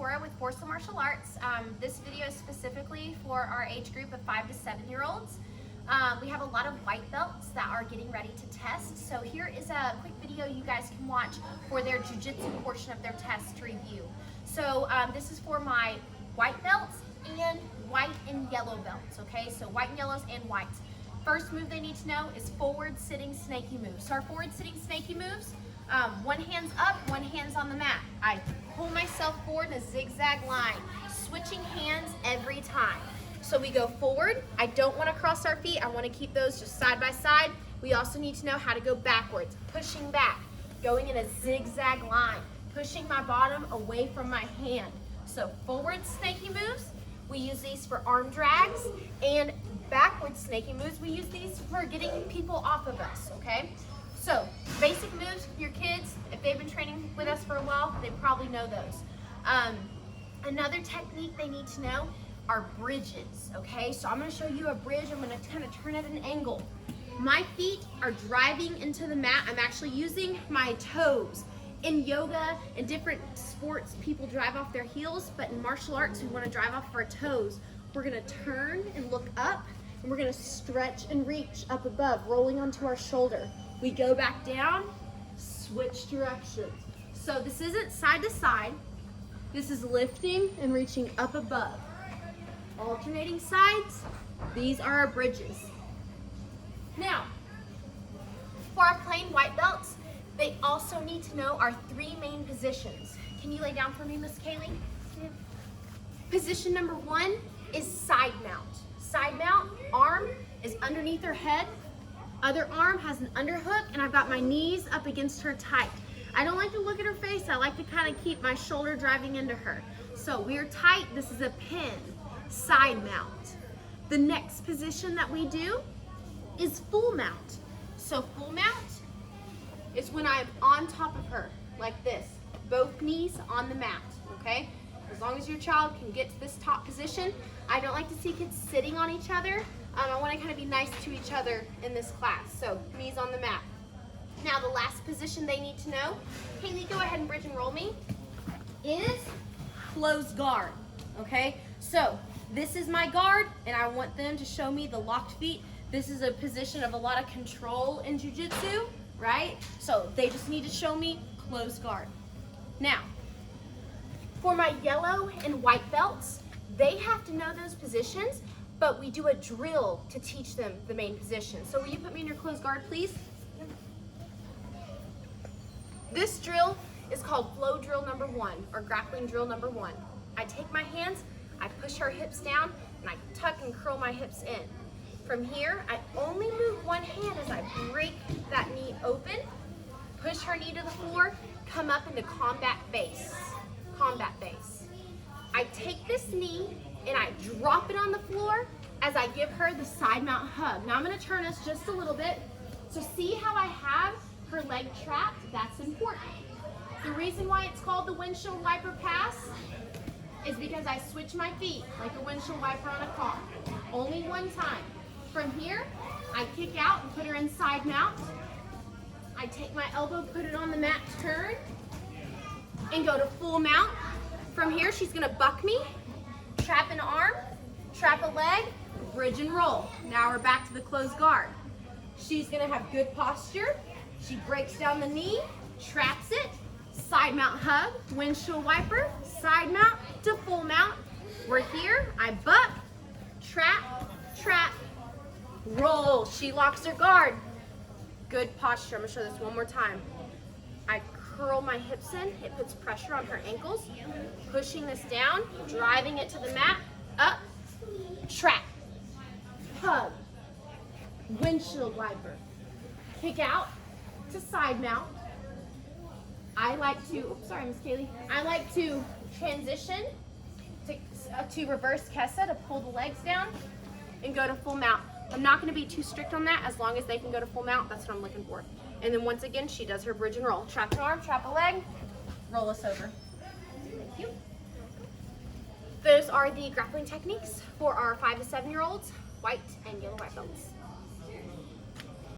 Tora with Forceful Martial Arts. This video is specifically for our age group of 5 to 7-year-olds. We have a lot of white belts that are getting ready to test. So here is a quick video you guys can watch for their jiu-jitsu portion of their test review. So this is for my white belts and white and yellow belts, okay? So white and yellows and whites. First move they need to know is forward sitting snaky moves. So our forward sitting snaky moves, one hand's up, one hand's on the mat. I pull myself forward in a zigzag line, switching hands every time. So we go forward. I don't want to cross our feet. I want to keep those just side by side. We also need to know how to go backwards, pushing back, going in a zigzag line, pushing my bottom away from my hand. So forward snaky moves, we use these for arm drags, and backward snaky moves, we use these for getting people off of us, okay? So basic moves for your kids, if they've been training with us for a while, they probably know those. Another technique they need to know are bridges, okay? So I'm gonna show you a bridge. I'm gonna kind of turn at an angle. My feet are driving into the mat. I'm actually using my toes. In yoga and different sports, people drive off their heels, but in martial arts, we wanna drive off our toes. We're gonna turn and look up, and we're gonna stretch and reach up above, rolling onto our shoulder. We go back down, switch directions. So this isn't side to side. This is lifting and reaching up above. Alternating sides, these are our bridges. Now, for our plain white belts, they also need to know our 3 main positions. Can you lay down for me, Miss Kaylee? Yeah. Position number 1 is side mount. Side mount, arm is underneath her head, other arm has an underhook, and I've got my knees up against her tight. I don't like to look at her face. I like to kind of keep my shoulder driving into her. So we're tight. This is a pin, side mount. The next position that we do is full mount. So full mount is when I'm on top of her, like this, both knees on the mat, okay? As long as your child can get to this top position. I don't like to see kids sitting on each other. I want to kind of be nice to each other in this class. So knees on the mat. Now the last position they need to know, Haley, go ahead and bridge and roll me, is closed guard, okay? So this is my guard, and I want them to show me the locked feet. This is a position of a lot of control in jiu-jitsu, right? So they just need to show me closed guard. Now, for my yellow and white belts, they have to know those positions, but we do a drill to teach them the main position. So will you put me in your closed guard, please? This drill is called flow drill number 1, or grappling drill number 1. I take my hands, I push her hips down, and I tuck and curl my hips in. From here, I only move one hand as I break that knee open, push her knee to the floor, come up into combat base. Combat base. I take this knee and I drop it on the floor as I give her the side mount hug. Now I'm gonna turn us just a little bit. So see how I have her leg trapped? That's important. The reason why it's called the windshield wiper pass is because I switch my feet like a windshield wiper on a car. Only one time. From here, I kick out and put her in side mount. I take my elbow, put it on the mat, turn, and go to full mount. From here, she's gonna buck me, trap an arm, trap a leg, bridge and roll. Now we're back to the closed guard. She's gonna have good posture. She breaks down the knee, traps it, side mount hug, windshield wiper, side mount to full mount. We're here, I buck, trap, trap, roll. She locks her guard. Good posture. I'm gonna show this one more time. I curl my hips in. It puts pressure on her ankles. Pushing this down, driving it to the mat, up, trap, hug, windshield wiper, kick out to side mount. I like to, sorry Miss Kaylee, I like to transition to reverse Kessa to pull the legs down and go to full mount. I'm not going to be too strict on that. As long as they can go to full mount, that's what I'm looking for. And then once again, she does her bridge and roll. Trap an arm, trap a leg, roll us over. Thank you. Those are the grappling techniques for our 5 to 7-year-olds, white and yellow white belts.